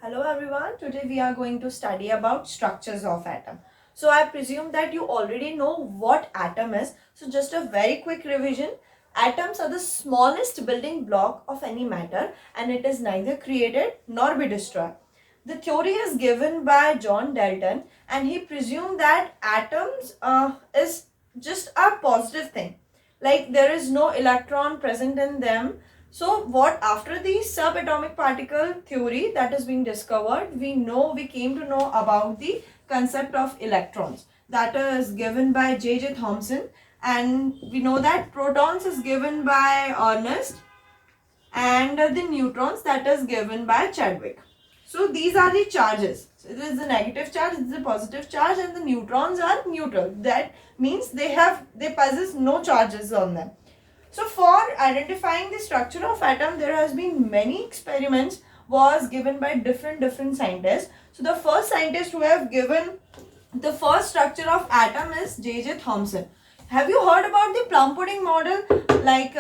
Hello everyone, today we are going to study about structures of atom. So I presume that you already know what atom is. So just a very quick revision. Atoms are the smallest building block of any matter and it is neither created nor be destroyed. The theory is given by John Dalton and he presumed that atoms is just a positive thing. Like there is no electron present in them. So what after the subatomic particle theory that is being discovered, we came to know about the concept of electrons that is given by J.J. Thomson, and we know that protons is given by Ernst and the neutrons that is given by Chadwick. So these are the charges. So it is the negative charge, it is the positive charge, and the neutrons are neutral. That means they possess no charges on them. So for identifying the structure of atom, there has been many experiments was given by different scientists. So the first scientist who have given the first structure of atom is J.J. Thomson. Have you heard about the plum pudding model? Like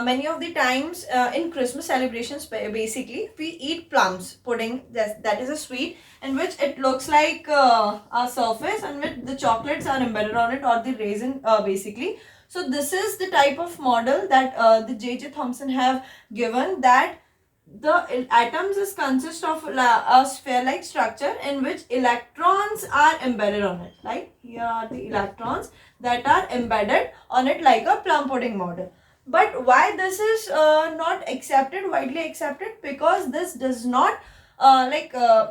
many of the times in Christmas celebrations, basically we eat plums pudding. That is a sweet in which it looks like a surface and with the chocolates are embedded on it, or the raisin basically. So this is the type of model that the J.J. Thomson have given, that the atoms is consist of a sphere-like structure in which electrons are embedded on it. Like here are the electrons that are embedded on it like a plum pudding model. But why this is not widely accepted? Because this does not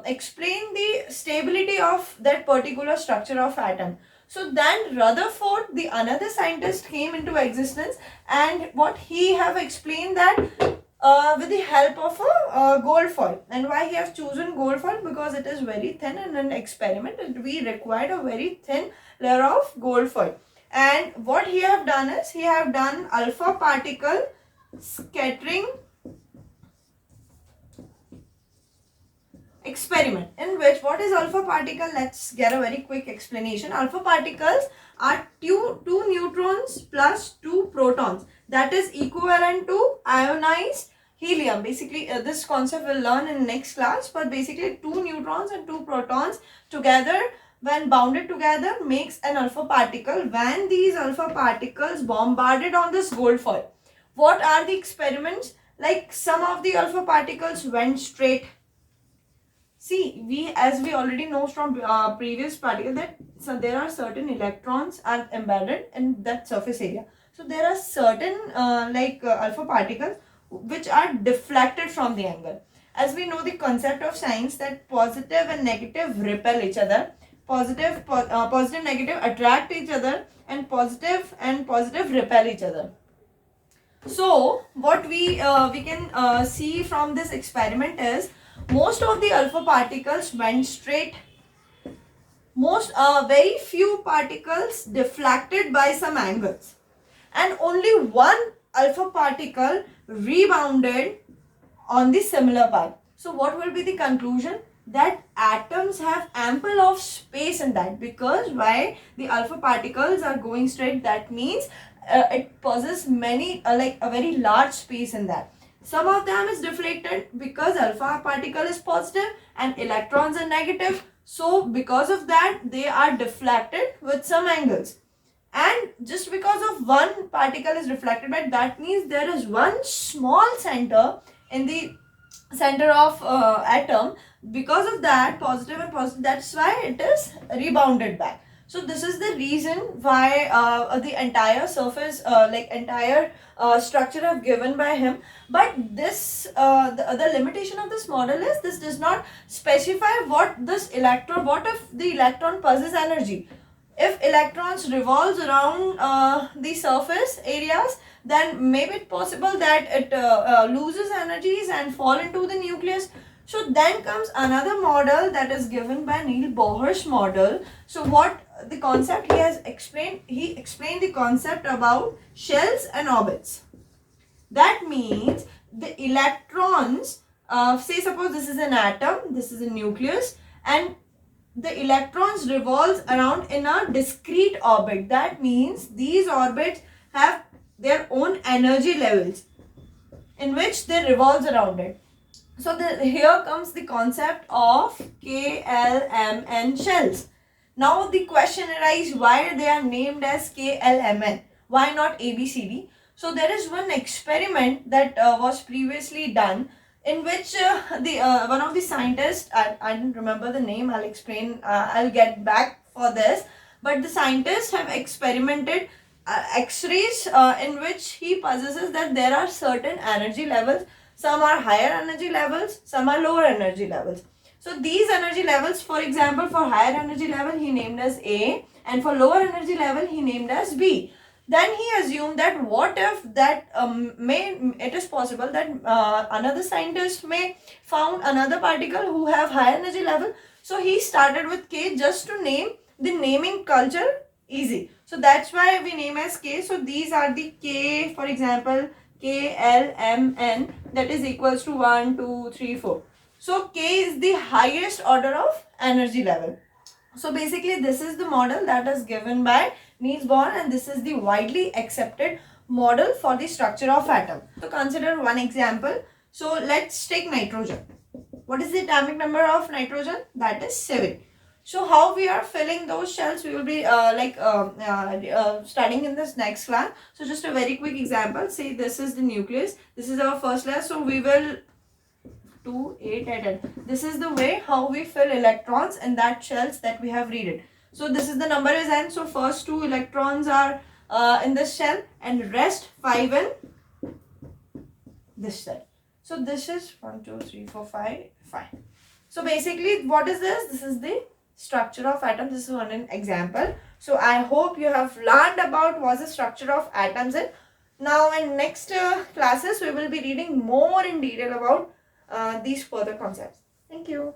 explain the stability of that particular structure of atom. So then Rutherford, the another scientist, came into existence, and what he have explained that with the help of a gold foil. And why he have chosen gold foil? Because it is very thin, and in an experiment we required a very thin layer of gold foil. And what he have done is he have done alpha particle scattering experiment, in which what is alpha particle? Let's get a very quick explanation. Alpha particles are two neutrons plus 2 protons, that is equivalent to ionized helium. Basically this concept we'll learn in next class, but basically 2 neutrons and 2 protons together, when bounded together, makes an alpha particle. When these alpha particles bombarded on this gold foil, what are the experiments? Like some of the alpha particles went straight. See, as we already know from previous particle that there are certain electrons are embedded in that surface area. So there are certain alpha particles which are deflected from the angle. As we know the concept of science that positive and negative repel each other, positive negative attract each other, and positive repel each other. So what we can see from this experiment is most of the alpha particles went straight. Very few particles deflected by some angles, and only one alpha particle rebounded on the similar path. So what will be the conclusion? That atoms have ample of space in that, because why the alpha particles are going straight, that means it possesses many a very large space in that. Some of them is deflected because alpha particle is positive and electrons are negative. So because of that they are deflected with some angles. And just because of one particle is reflected by, that means there is one small center in the center of atom. Because of that, positive and positive, that's why it is rebounded back. So this is the reason why the entire surface, entire structure have given by him. But this, the limitation of this model is this does not specify what if the electron possesses energy. If electrons revolves around the surface areas, then maybe it's possible that it loses energies and fall into the nucleus. So then comes another model that is given by Neil Bohr's model. So what the concept he explained the concept about shells and orbits. That means the electrons, say suppose this is an atom, this is a nucleus, and the electrons revolves around in a discrete orbit. That means these orbits have their own energy levels in which they revolves around it. So here comes the concept of KLMN shells. Now the question arises, why they are named as KLMN? Why not ABCD? So there is one experiment that was previously done in which the one of the scientists, I don't remember the name, I'll explain, I'll get back for this, but the scientists have experimented x-rays in which he possesses that there are certain energy levels. Some are higher energy levels, some are lower energy levels. So these energy levels, for example, for higher energy level he named as A, and for lower energy level he named as B. Then he assumed that what if that it is possible that another scientist may found another particle who have higher energy level. So he started with K just to name the naming culture easy. So that's why we name as K. So these are the K, for example, K, L, M, N, that is equals to 1, 2, 3, 4. So K is the highest order of energy level. So basically this is the model that is given by Niels Bohr, and this is the widely accepted model for the structure of atom. So consider one example. So let's take nitrogen. What is the atomic number of nitrogen? That is 7. So how we are filling those shells, we will be studying in this next class. So just a very quick example. Say this is the nucleus. This is our first layer. So we will 2, 8, and 10. This is the way how we fill electrons in that shells that we have read it. So this is the number is n. So first 2 electrons are in this shell and rest 5 in this shell. So this is 1, 2, 3, 4, 5, 5. So basically what is this? This is the structure of atom. This is one example. So I hope you have learned about what the structure of atoms is. Now in next classes we will be reading more in detail about these further concepts. Thank you.